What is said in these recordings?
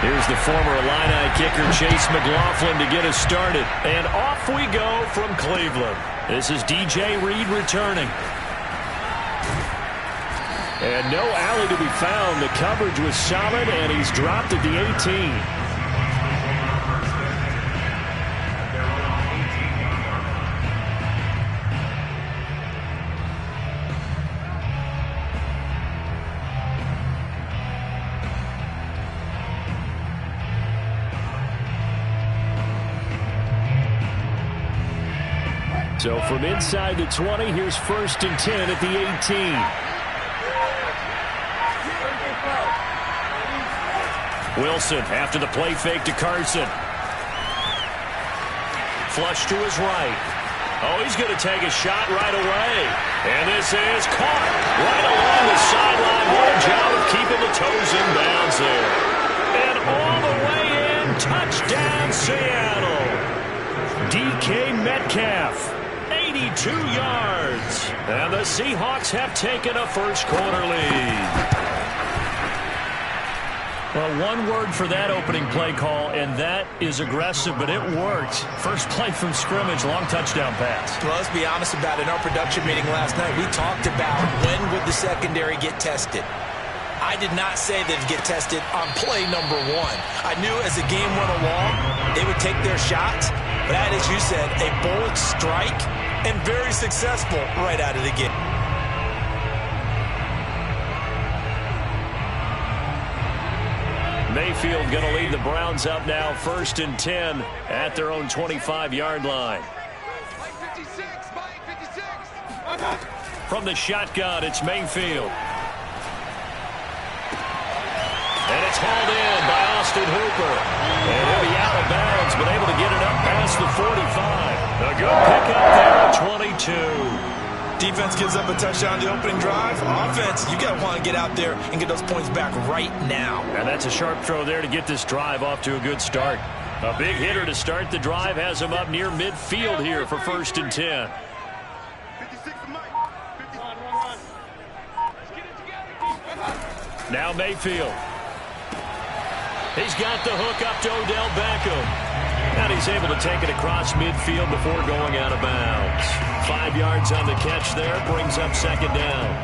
Here's the former Illini kicker Chase McLaughlin to get us started. And off we go from Cleveland. This is DJ Reed returning. And no alley to be found. The coverage was solid, and he's dropped at the 18. So from inside the 20, here's 1st and 10 at the 18. Wilson after the play fake to Carson. Flush to his right. Oh, he's going to take a shot right away. And this is caught right along the sideline. What a job of keeping the toes in bounds there. And all the way in, touchdown Seattle. DK Metcalf. 82 yards. And the Seahawks have taken a first-quarter lead. Well, one word for that opening play call, and that is aggressive, but it worked. First play from scrimmage, long touchdown pass. Well, let's be honest about it. In our production meeting last night, we talked about when would the secondary get tested. I did not say they'd get tested on play number 1. I knew as the game went along, they would take their shots. But that, as you said, a bold strike and very successful right out of the gate. Mayfield going to lead the Browns up now, 1st and 10 at their own 25-yard line. From the shotgun, it's Mayfield. And it's hauled in by Austin Hooper. And he'll be out of bounds, but able to get it up past the 45. A good pickup there at 22. Defense gives up a touchdown the opening drive. Offense, you got to want to get out there and get those points back right now. And that's a sharp throw there to get this drive off to a good start. A big hitter to start the drive has him up near midfield here for 1st and 10. Now Mayfield. He's got the hook up to Odell Beckham. And he's able to take it across midfield before going out of bounds. 5 yards on the catch there, brings up 2nd down.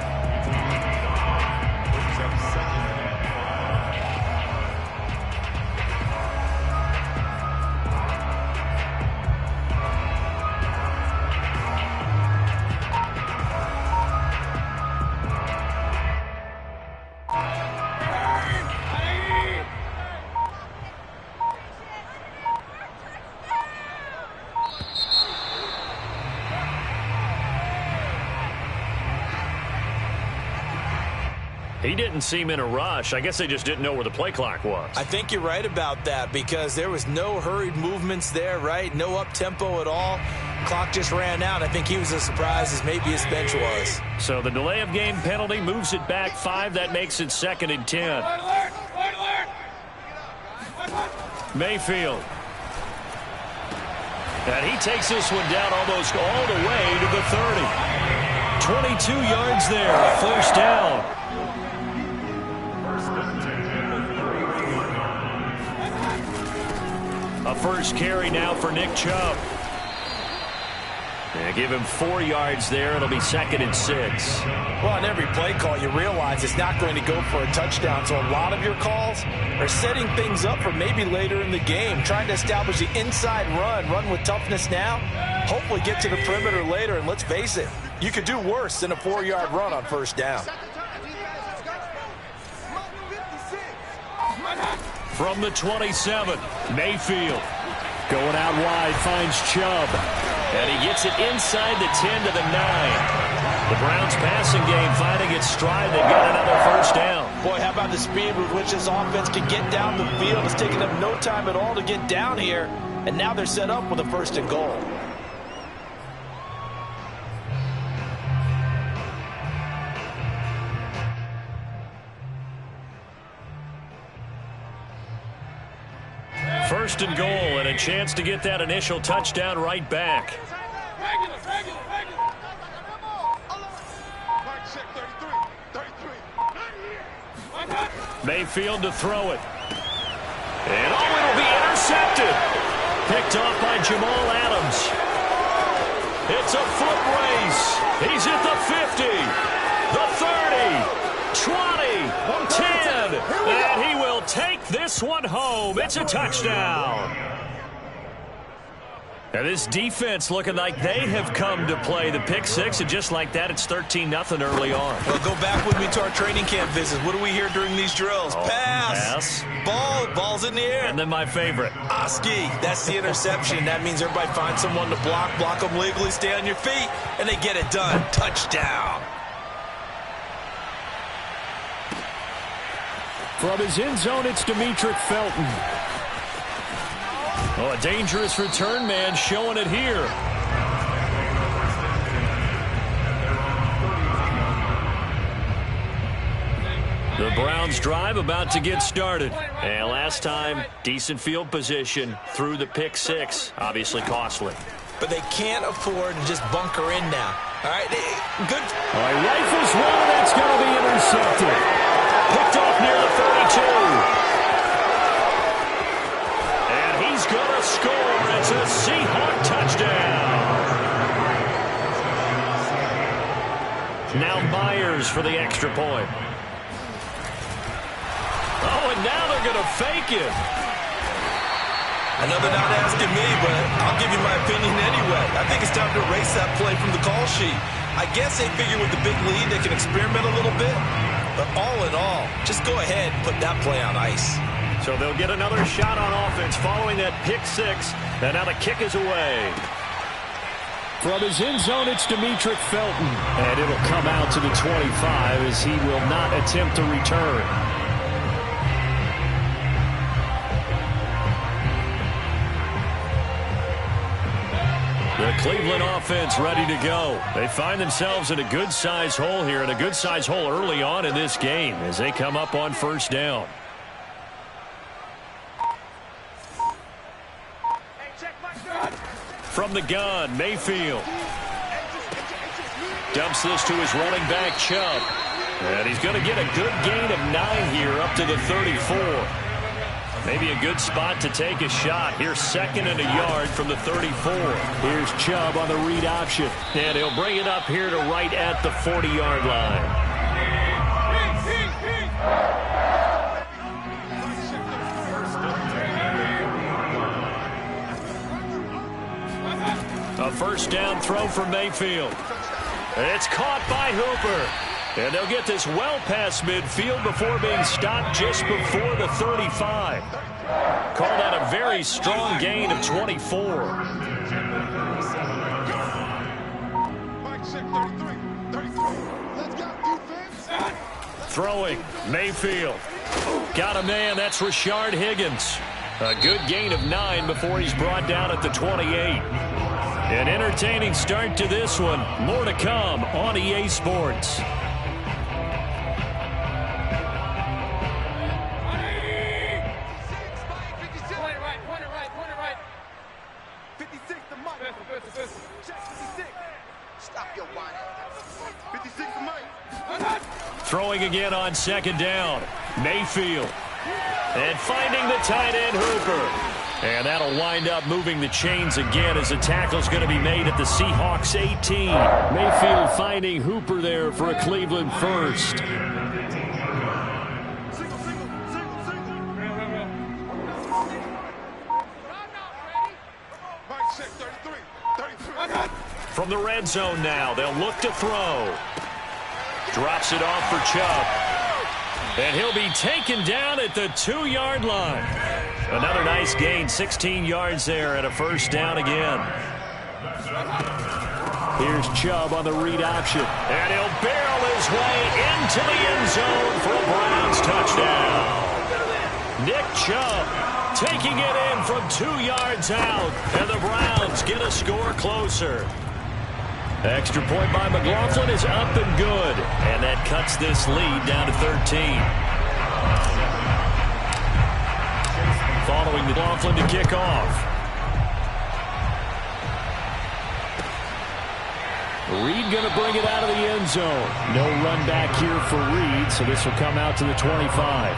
He didn't seem in a rush. I guess they just didn't know where the play clock was. I think you're right about that because there was no hurried movements there, right? No up-tempo at all. Clock just ran out. I think he was as surprised as maybe his bench was. So the delay of game penalty moves it back 5. That makes it 2nd and 10. Mayfield. And he takes this one down almost all the way to the 30. 22 yards there, 1st down. A first carry now for Nick Chubb. And give him 4 yards there. It'll be 2nd and 6. Well, on every play call, you realize it's not going to go for a touchdown. So a lot of your calls are setting things up for maybe later in the game, trying to establish the inside run with toughness now, hopefully get to the perimeter later. And let's face it, you could do worse than a 4-yard run on 1st down. From the 27, Mayfield going out wide, finds Chubb. And he gets it inside the 10 to the 9. The Browns passing game finding its stride. They've got another 1st down. Boy, how about the speed with which this offense can get down the field? It's taken them no time at all to get down here. And now they're set up with a 1st and goal. First and goal, and a chance to get that initial touchdown right back. Mayfield to throw it. And oh, it'll be intercepted. Picked off by Jamal Adams. It's a foot race. He's at the 50, the 30, 20, 10. And he will take this one home. It's a touchdown. Now this defense looking like they have come to play. The pick six, and just like that, it's 13-0 early on. Well, go back with me to our training camp visits. What do we hear during these drills? Pass. Ball's in the air. And then my favorite. Oski, that's the interception. That means everybody finds someone to block them legally, stay on your feet, and they get it done. Touchdown. From his end zone, it's Demetric Felton. Oh, a dangerous return man showing it here. The Browns drive about to get started. And last time, decent field position through the pick six. Obviously costly. But they can't afford to just bunker in now. All right, good. All right, rifles one, that's going to be intercepted. Picked off near the 32. He's going to score. It's a Seahawk touchdown. Now Myers for the extra point. Oh, and now they're going to fake it. I know they're not asking me, but I'll give you my opinion anyway. I think it's time to erase that play from the call sheet. I guess they figure with the big lead they can experiment a little bit. But all in all, just go ahead and put that play on ice. So they'll get another shot on offense following that pick six. And now the kick is away. From his end zone, it's Demetric Felton. And it'll come out to the 25 as he will not attempt to return. The Cleveland offense ready to go. They find themselves in a good-sized hole here, and a good-sized hole early on in this game as they come up on first down. From the gun, Mayfield. Dumps this to his running back, Chubb. And he's going to get a good gain of 9 here up to the 34. Maybe a good spot to take a shot. Here's 2nd and a yard from the 34. Here's Chubb on the read option. And he'll bring it up here to right at the 40-yard line. A first down throw from Mayfield. It's caught by Hooper. And they'll get this well past midfield before being stopped just before the 35. Call that a very strong gain of 24. Throwing, Mayfield. Got a man, that's Rashard Higgins. A good gain of 9 before he's brought down at the 28. An entertaining start to this one. More to come on EA Sports. Throwing again on 2nd down. Mayfield. And finding the tight end, Hooper. And that'll wind up moving the chains again as the tackle's going to be made at the Seahawks 18. Mayfield finding Hooper there for a Cleveland first. From the red zone now, they'll look to throw. Drops it off for Chubb. And he'll be taken down at the 2-yard line. Another nice gain, 16 yards there and a first down again. Here's Chubb on the read option. And he'll barrel his way into the end zone for a Browns touchdown. Nick Chubb taking it in from 2 yards out. And the Browns get a score closer. Extra point by McLaughlin is up and good. And that cuts this lead down to 13. Following the McLaughlin to kick off. Reed going to bring it out of the end zone. No run back here for Reed, so this will come out to the 25.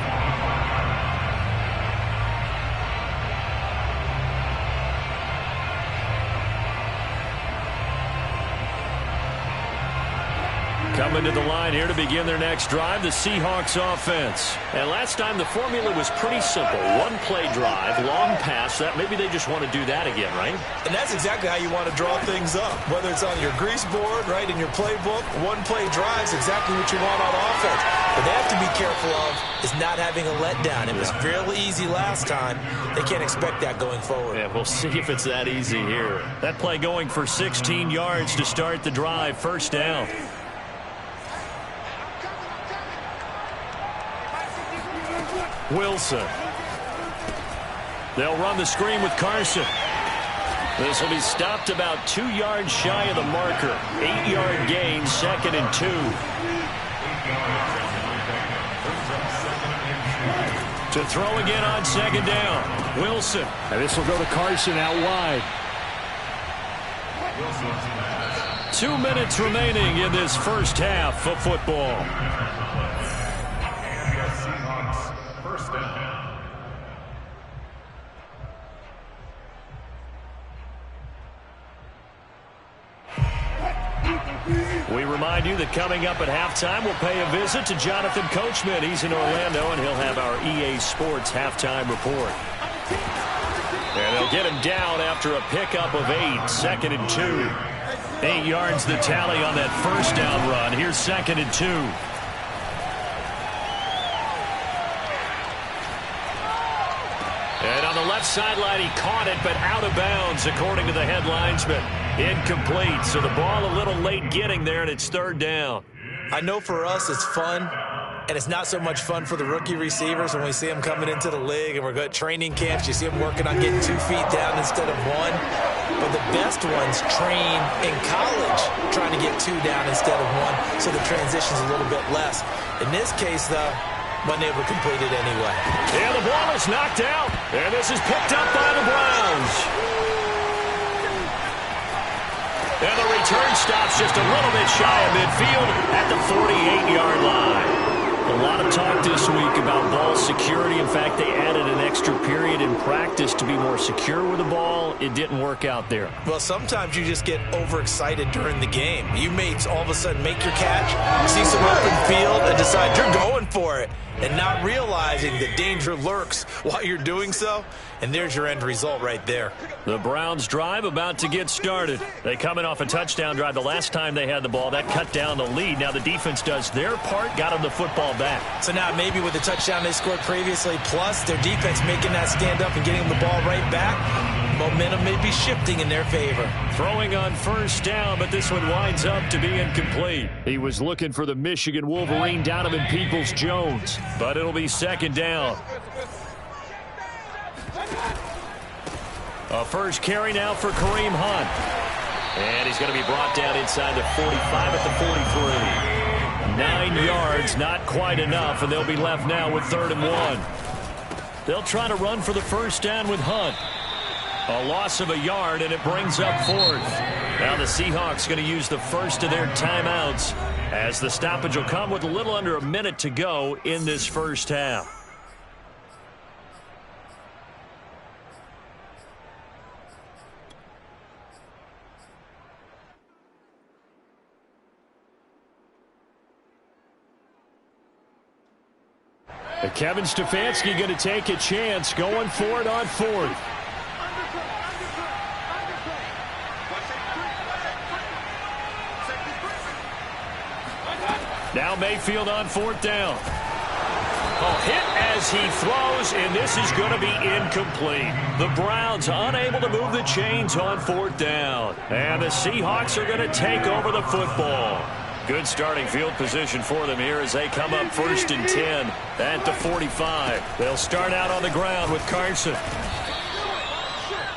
Coming to the line here to begin their next drive, the Seahawks offense. And last time the formula was pretty simple. One play drive, long pass. That maybe they just want to do that again, right? And that's exactly how you want to draw things up. Whether it's on your grease board, right, in your playbook, one play drive is exactly what you want on offense. What they have to be careful of is not having a letdown. It was fairly easy last time. They can't expect that going forward. Yeah, we'll see if it's that easy here. That play going for 16 yards to start the drive. First down. Wilson. They'll run the screen with Carson. This will be stopped about 2 yards shy of the marker. 8-yard gain, 2nd and 2. To throw again on 2nd down. Wilson. And this will go to Carson out wide. 2 minutes remaining in this first half of football. We remind you that coming up at halftime, we'll pay a visit to Jonathan Coachman. He's in Orlando, and he'll have our EA Sports halftime report. And they'll get him down after a pickup of 8, 2nd and 2. 8 yards the tally on that first down run. Here's 2nd and 2. And on the left sideline, he caught it, but out of bounds, according to the headlines, but incomplete. So the ball a little late getting there, and it's 3rd down. I know for us it's fun, and it's not so much fun for the rookie receivers when we see them coming into the league and we're good training camps. You see them working on getting 2 feet down instead of 1. But the best ones train in college trying to get 2 down instead of 1, so the transition's a little bit less. In this case, though, wasn't able to complete it anyway. Yeah, the ball is knocked out, and this is picked up by the Browns. And the return stops just a little bit shy of midfield at the 48-yard line. A lot of talk this week about ball security. In fact, they added an extra period in practice to be more secure with the ball. It didn't work out there. Well, sometimes you just get overexcited during the game. You may all of a sudden make your catch, see some open field, and decide you're going for it, and not realizing the danger lurks while you're doing so. And there's your end result right there. The Browns drive about to get started. They coming off a touchdown drive. The last time they had the ball, that cut down the lead. Now the defense does their part, got them the football back. So now maybe with the touchdown they scored previously, plus their defense making that stand up and getting the ball right back, momentum may be shifting in their favor. Throwing on first down, but this one winds up to be incomplete. He was looking for the Michigan Wolverine, Donovan Peoples-Jones, but it'll be 2nd down. A first carry now for Kareem Hunt. And he's going to be brought down inside the 45 at the 43. 9 yards, not quite enough, and they'll be left now with 3rd and 1. They'll try to run for the first down with Hunt. A loss of a yard, and it brings up 4th. Now the Seahawks going to use the first of their timeouts as the stoppage will come with a little under a minute to go in this first half. Kevin Stefanski going to take a chance, going for it on 4th. Now Mayfield on 4th down. A hit as he throws, and this is going to be incomplete. The Browns unable to move the chains on 4th down. And the Seahawks are going to take over the football. Good starting field position for them here as they come up 1st and 10 at the 45. They'll start out on the ground with Carson.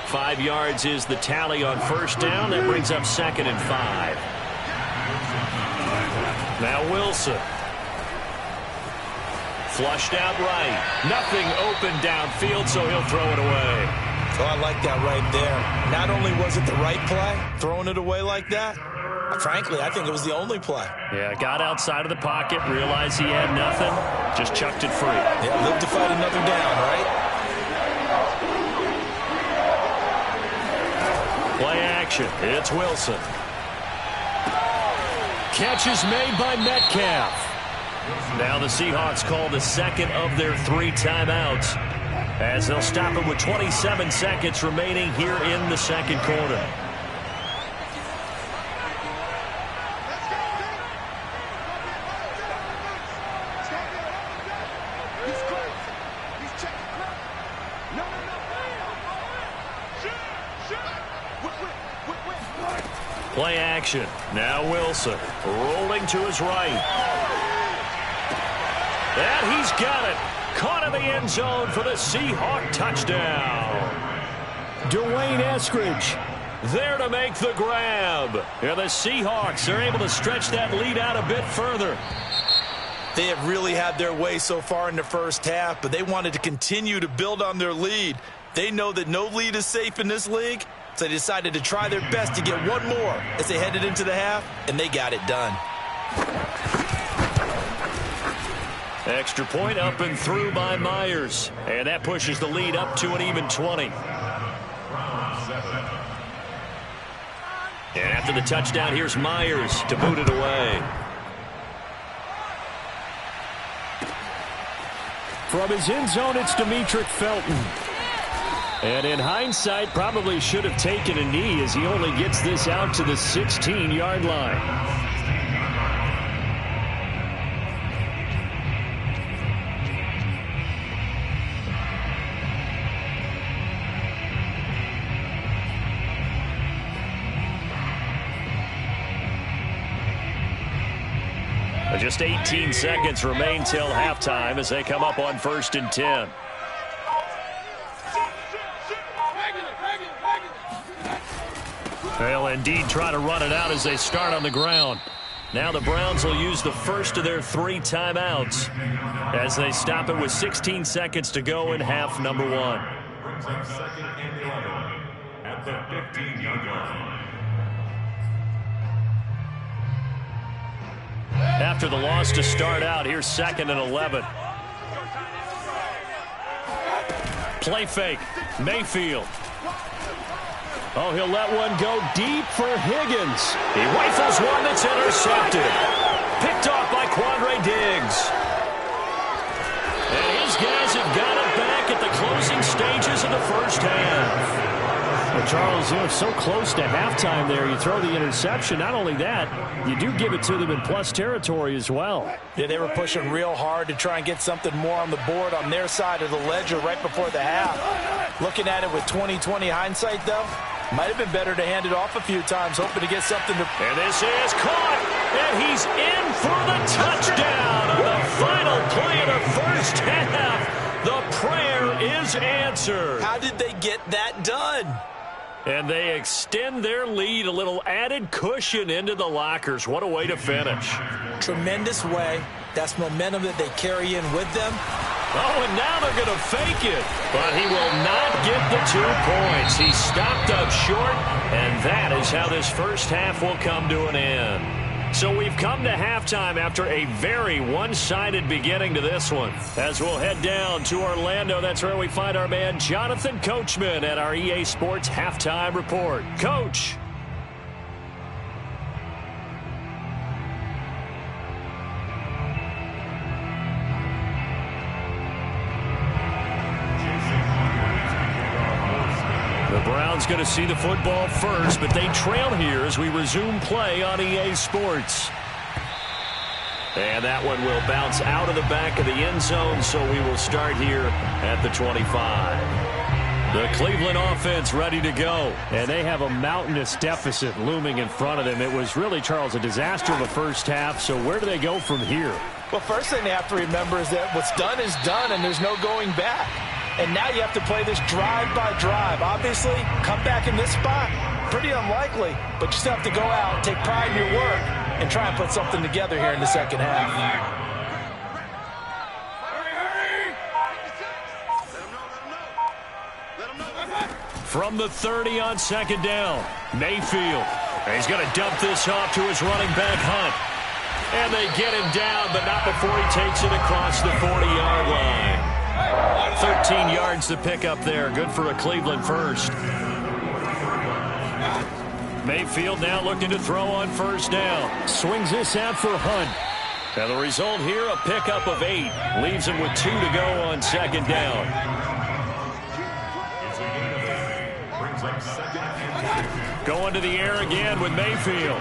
5 yards is the tally on first down. That brings up 2nd and 5. Now Wilson. Flushed out right. Nothing open downfield, so he'll throw it away. Oh, I like that right there. Not only was it the right play, throwing it away like that, frankly, I think it was the only play. Yeah, got outside of the pocket, realized he had nothing, just chucked it free. Yeah, live to fight another down, right? Play action. It's Wilson. catch is made by Metcalf. Now the Seahawks call the second of their 3 timeouts as they'll stop it with 27 seconds remaining here in the second quarter. Play action. Now Wilson rolling to his right. And he's got it. Caught in the end zone for the Seahawk touchdown. Dwayne Eskridge there to make the grab. And the Seahawks are able to stretch that lead out a bit further. They have really had their way so far in the first half, but they wanted to continue to build on their lead. They know that no lead is safe in this league, so they decided to try their best to get one more as they headed into the half, and they got it done. Extra point up and through by Myers. And that pushes the lead up to an even 20. And after the touchdown, here's Myers to boot it away. From his end zone, it's Demetric Felton. And in hindsight, probably should have taken a knee as he only gets this out to the 16-yard line. Just 18 seconds remain till halftime as they come up on 1st and 10. They'll indeed try to run it out as they start on the ground. Now the Browns will use the first of their 3 timeouts as they stop it with 16 seconds to go in half number 1. Second and 11 at the 15-yard line. After the loss to start out, here's 2nd and 11. Play fake. Mayfield. Oh, he'll let one go deep for Higgins. He rifles one that's intercepted. Picked off by Quandre Diggs. And his guys have got it back at the closing stages of the first half. Well, Charles, you know, so close to halftime there. You throw the interception. Not only that, you do give it to them in plus territory as well. Yeah, they were pushing real hard to try and get something more on the board on their side of the ledger right before the half. Looking at it with 20/20 hindsight, though, might have been better to hand it off a few times, hoping to get something to... And this is caught, and he's in for the touchdown on the final play of the first half. The prayer is answered. How did they get that done? And they extend their lead, a little added cushion into the lockers. What a way to finish. Tremendous way. That's momentum that they carry in with them. Oh, and now they're going to fake it. But he will not get the 2 points. He stopped up short, and that is how this first half will come to an end. So we've come to halftime after a very one-sided beginning to this one. As we'll head down to Orlando, that's where we find our man Jonathan Coachman at our EA Sports Halftime Report. Coach. The Browns going to see the football first, but they trail here as we resume play on EA Sports. And that one will bounce out of the back of the end zone, so we will start here at the 25. The Cleveland offense ready to go. And they have a mountainous deficit looming in front of them. It was really, Charles, a disaster of the first half, so where do they go from here? Well, first thing they have to remember is that what's done is done, and there's no going back. And now you have to play this drive by drive. Obviously, come back in this spot, pretty unlikely. But you still have to go out, take pride in your work, and try and put something together here in the second half. From the 30 on 2nd down, Mayfield. He's going to dump this off to his running back, Hunt. And they get him down, but not before he takes it across the 40-yard line. 13 yards to pick up there. Good for a Cleveland first. Mayfield now looking to throw on first down. Swings this out for Hunt. And the result here, a pickup of 8. Leaves him with 2 to go on second down. Going to the air again with Mayfield.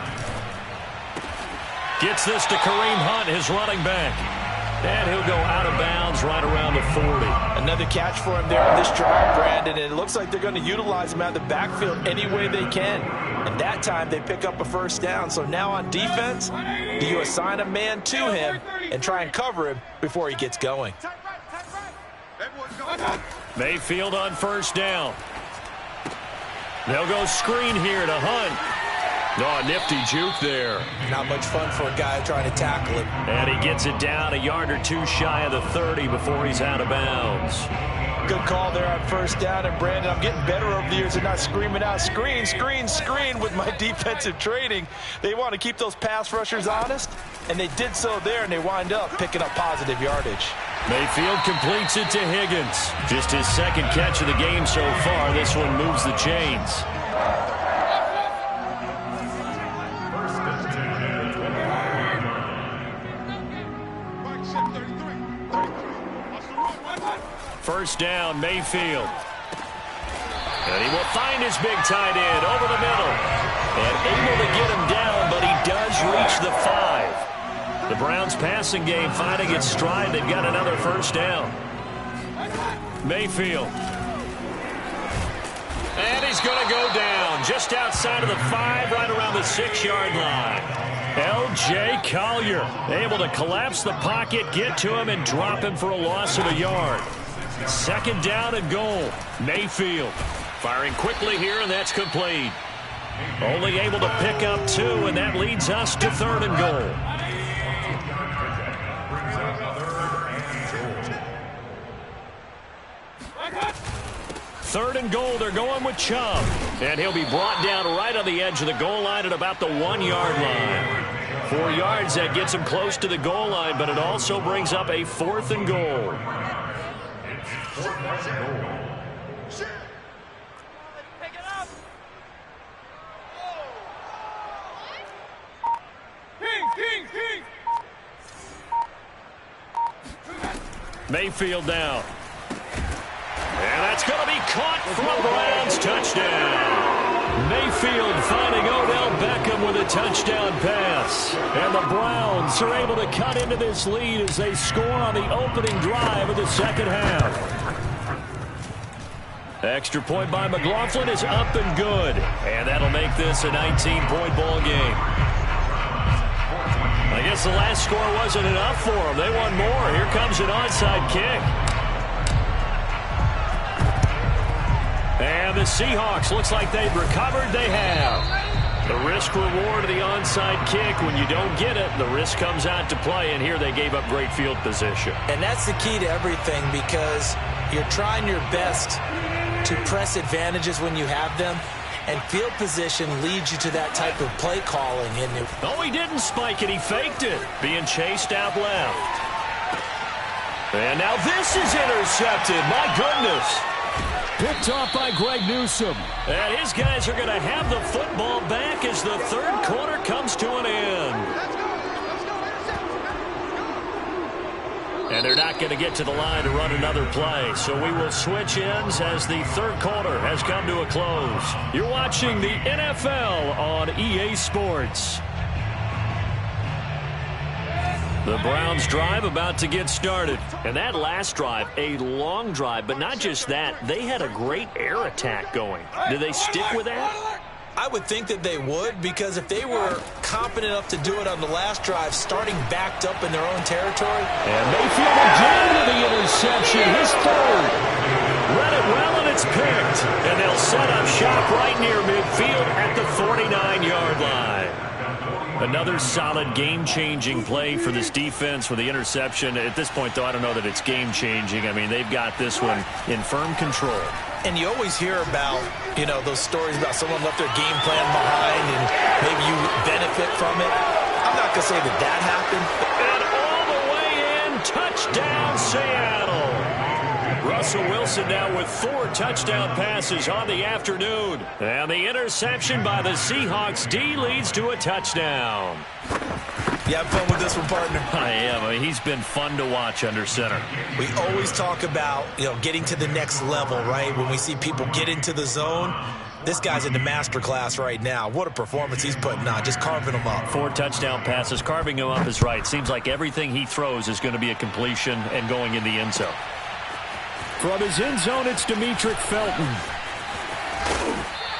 Gets this to Kareem Hunt, his running back. And he'll go out of bounds right around the 40. Another catch for him there on this drive, Brandon. And it looks like they're going to utilize him out of the backfield any way they can. And that time they pick up a first down. So now on defense, do you assign a man to him and try and cover him before he gets going? Mayfield on first down. They'll go screen here to Hunt. Oh, a nifty juke there. Not much fun for a guy trying to tackle him. And he gets it down a yard or 2 shy of the 30 before he's out of bounds. Good call there on first down. And, Brandon, I'm getting better over the years and not screaming out, screen, screen, screen with my defensive training. They want to keep those pass rushers honest, and they did so there, and they wind up picking up positive yardage. Mayfield completes it to Higgins. Just his second catch of the game so far. This one moves the chains. First down, Mayfield. And he will find his big tight end over the middle. And able to get him down, but he does reach the 5. The Browns passing game finding its stride. They've got another first down. Mayfield. And he's going to go down just outside of the 5, right around the 6-yard line. L.J. Collier able to collapse the pocket, get to him, and drop him for a loss of a yard. Second down and goal. Mayfield firing quickly here, and that's complete. Only able to pick up 2, and that leads us to 3rd and goal. Third and goal, they're going with Chubb. And he'll be brought down right on the edge of the goal line at about the 1-yard line. 4 yards, that gets him close to the goal line, but it also brings up a 4th and goal. Mayfield down. And that's going to be caught from a Browns touchdown. Mayfield finding Odell Beckham with a touchdown pass. And the Browns are able to cut into this lead as they score on the opening drive of the second half. Extra point by McLaughlin is up and good. And that'll make this a 19-point ball game. I guess the last score wasn't enough for them. They want more. Here comes an onside kick. And the Seahawks, looks like they've recovered. They have. The risk-reward of the onside kick. When you don't get it, the risk comes out to play, and here they gave up great field position. And that's the key to everything, because you're trying your best to press advantages when you have them, and field position leads you to that type of play calling. Oh, he didn't spike it. He faked it. Being chased out left. And now this is intercepted. My goodness. Picked off by Greg Newsome. And his guys are going to have the football back as the third quarter comes to an end. And they're not going to get to the line to run another play. So we will switch ends as the third quarter has come to a close. You're watching the NFL on EA Sports. The Browns drive about to get started. And that last drive, a long drive, but not just that. They had a great air attack going. Did they stick with that? I would think that they would, because if they were competent enough to do it on the last drive, starting backed up in their own territory. And Mayfield again with the interception, his third. Read it well, and it's picked. And they'll set up shop right near midfield at the 49-yard line. Another solid game-changing play for this defense with the interception. At this point, though, I don't know that it's game-changing. I mean, they've got this one in firm control. And you always hear about, you know, those stories about someone left their game plan behind and maybe you benefit from it. I'm not going to say that that happened. And all the way in, touchdown Seattle. Russell Wilson now with 4 touchdown passes on the afternoon. And the interception by the Seahawks D leads to a touchdown. You have fun with this one, partner? I am. I mean, he's been fun to watch under center. We always talk about, getting to the next level, right? When we see people get into the zone, this guy's in the master class right now. What a performance he's putting on, just carving them up. 4 touchdown passes. Carving him up is right. Seems like everything he throws is going to be a completion and going in the end zone. From his end zone, it's Demetric Felton.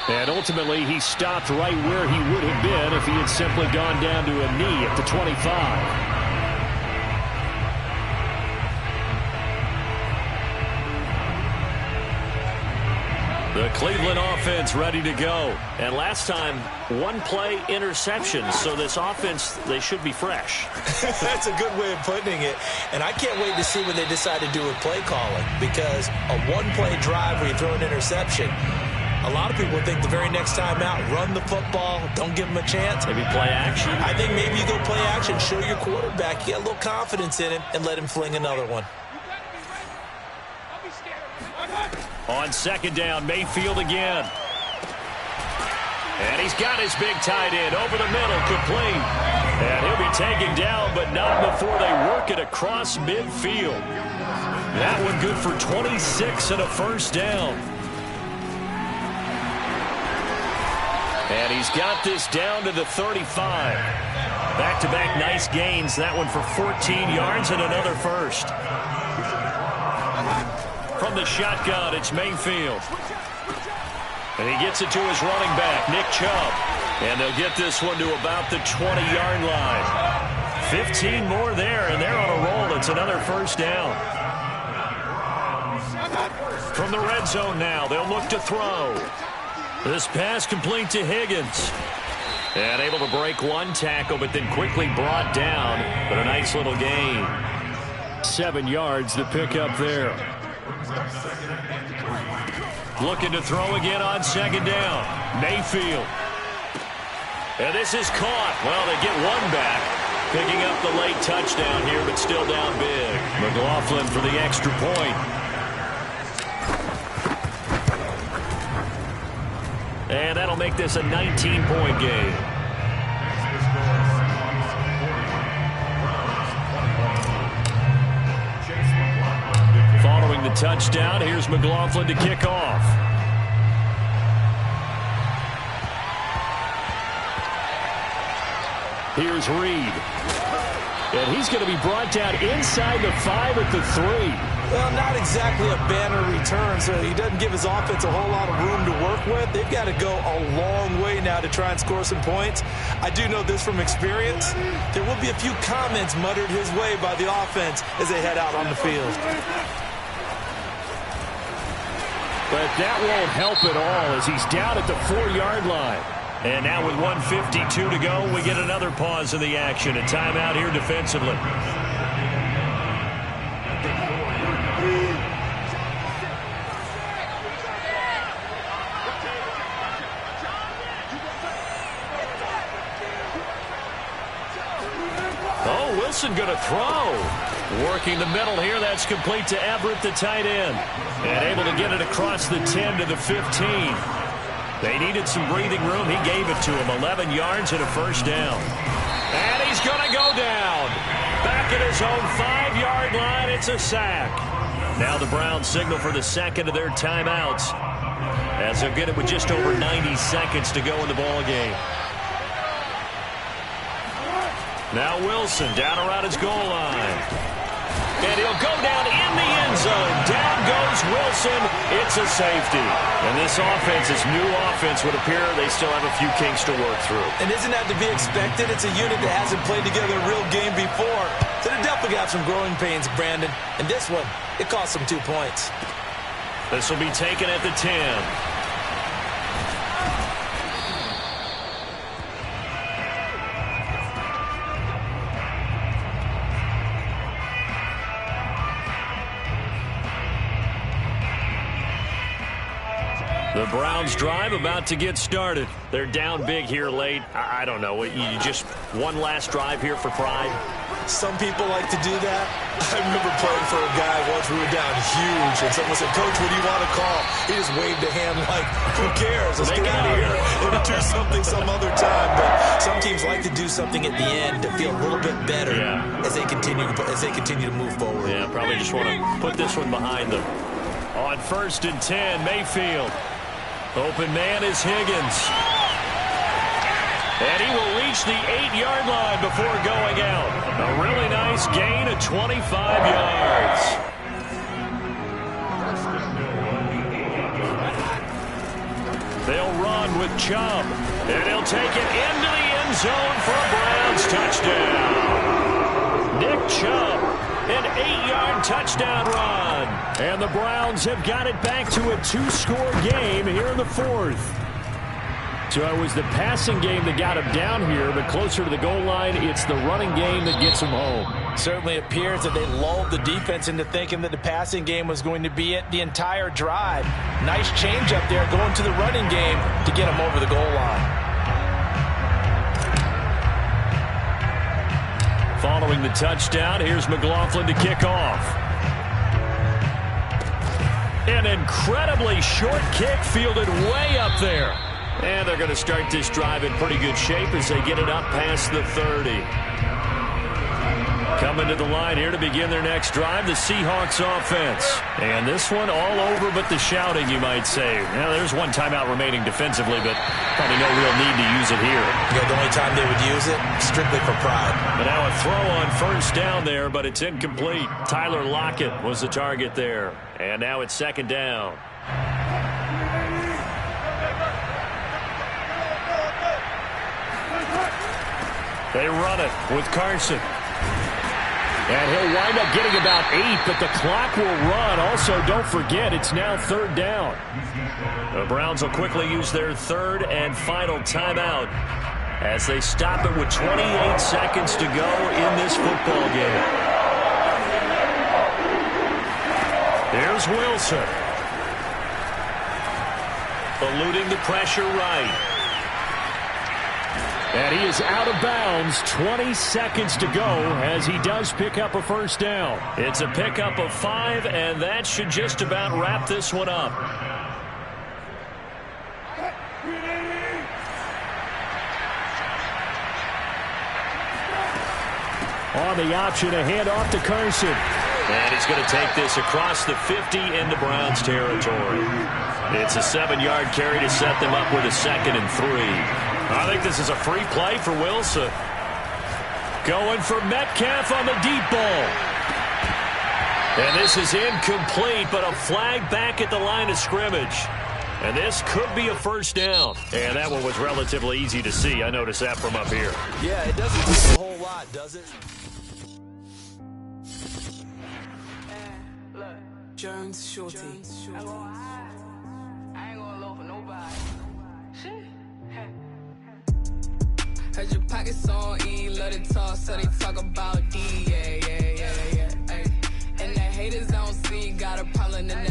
And ultimately, he stopped right where he would have been if he had simply gone down to a knee at the 25. The Cleveland offense ready to go. And last time, 1 play interception. So this offense, they should be fresh. That's a good way of putting it. And I can't wait to see when they decide to do with play calling. Because a 1-play drive where you throw an interception, a lot of people think the very next time out, run the football, don't give him a chance. Maybe play action. I think maybe you go play action, show your quarterback, get a little confidence in him, and let him fling another one. On second down, Mayfield again. And he's got his big tight end over the middle, complete. And he'll be taken down, but not before they work it across midfield. That one good for 26 and a first down. And he's got this down to the 35. Back-to-back nice gains. That one for 14 yards and another first. From the shotgun, it's Mayfield. And he gets it to his running back, Nick Chubb. And they'll get this one to about the 20-yard line. 15 more there, and they're on a roll. It's another first down. From the red zone now, they'll look to throw. This pass complete to Higgins. And able to break 1 tackle, but then quickly brought down. But a nice little gain. 7 yards to pick up there. Looking to throw again on second down. Mayfield. And this is caught. Well, they get 1 back. Picking up the late touchdown here, but still down big. McLaughlin for the extra point. And that'll make this a 19-point game. Following the touchdown, here's McLaughlin to kick off. Here's Reed. And he's going to be brought down inside the 5 at the 3. Well, not exactly a banner return, so he doesn't give his offense a whole lot of room to work with. They've got to go a long way now to try and score some points. I do know this from experience. There will be a few comments muttered his way by the offense as they head out on the field. But that won't help at all as he's down at the 4-yard line. And now with 1:52 to go, we get another pause in the action. A timeout here defensively. Oh, Wilson going to throw. Working the middle here. That's complete to Everett, the tight end. And able to get it across the 10 to the 15. They needed some breathing room. He gave it to him. 11 yards and a first down. And he's going to go down. Back at his own 5-yard line. It's a sack. Now the Browns signal for the second of their timeouts, as they'll get it with just over 90 seconds to go in the ball game. Now Wilson down around his goal line. And he'll go down in the end zone. Down goes Wilson. It's a safety. And this offense, this new offense, would appear they still have a few kinks to work through. And isn't that to be expected? It's a unit that hasn't played together a real game before. So they definitely got some growing pains, Brandon. And this one, it cost them 2 points. This will be taken at the 10. The Browns drive about to get started. They're down big here late. I don't know. You just one last drive here for pride? Some people like to do that. I remember playing for a guy once. We were down huge, and someone said, "Coach, what do you want to call?" He just waved a hand like, "Who cares? Let's get out of here and do something some other time." But some teams like to do something at the end to feel a little bit better as they continue to move forward. Yeah, probably just want to put this one behind them. On 1st and 10, Mayfield. Open man is Higgins. And he will reach the 8-yard line before going out. A really nice gain of 25 yards. They'll run with Chubb. And he'll take it into the end zone for a Browns touchdown. Nick Chubb, an 8-yard touchdown run. And the Browns have got it back to a 2-score game here in the 4th. So it was the passing game that got him down here, but closer to the goal line, it's the running game that gets him home. Certainly appears that they lulled the defense into thinking that the passing game was going to be it the entire drive. Nice change up there going to the running game to get him over the goal line. Following the touchdown, here's McLaughlin to kick off. An incredibly short kick fielded way up there. And they're going to start this drive in pretty good shape as they get it up past the 30. Coming to the line here to begin their next drive, the Seahawks offense. And this one all over but the shouting, you might say. Now, there's one timeout remaining defensively, but probably no real need to use it here. Yeah, the only time they would use it, strictly for pride. But now a throw on 1st down there, but it's incomplete. Tyler Lockett was the target there. And now it's 2nd down. They run it with Carson. And he'll wind up getting about 8, but the clock will run. Also, don't forget, it's now 3rd down. The Browns will quickly use their 3rd and final timeout as they stop it with 28 seconds to go in this football game. Here's Wilson. Eluding the pressure right. And he is out of bounds, 20 seconds to go as he does pick up a 1st down. It's a pickup of 5, and that should just about wrap this one up. On the option, a handoff to Carson. And he's going to take this across the 50 into Browns territory. It's a 7-yard carry to set them up with a 2nd and 3. I think this is a free play for Wilson. Going for Metcalf on the deep ball. And this is incomplete, but a flag back at the line of scrimmage. And this could be a 1st down. And that one was relatively easy to see. I noticed that from up here. Yeah, it doesn't take a whole lot, does it? Jones Shorty. I ain't gonna low for nobody. Shit. Heard your pockets on E, love to talk, so they talk about D, yeah. And the haters I don't see, got a problem in that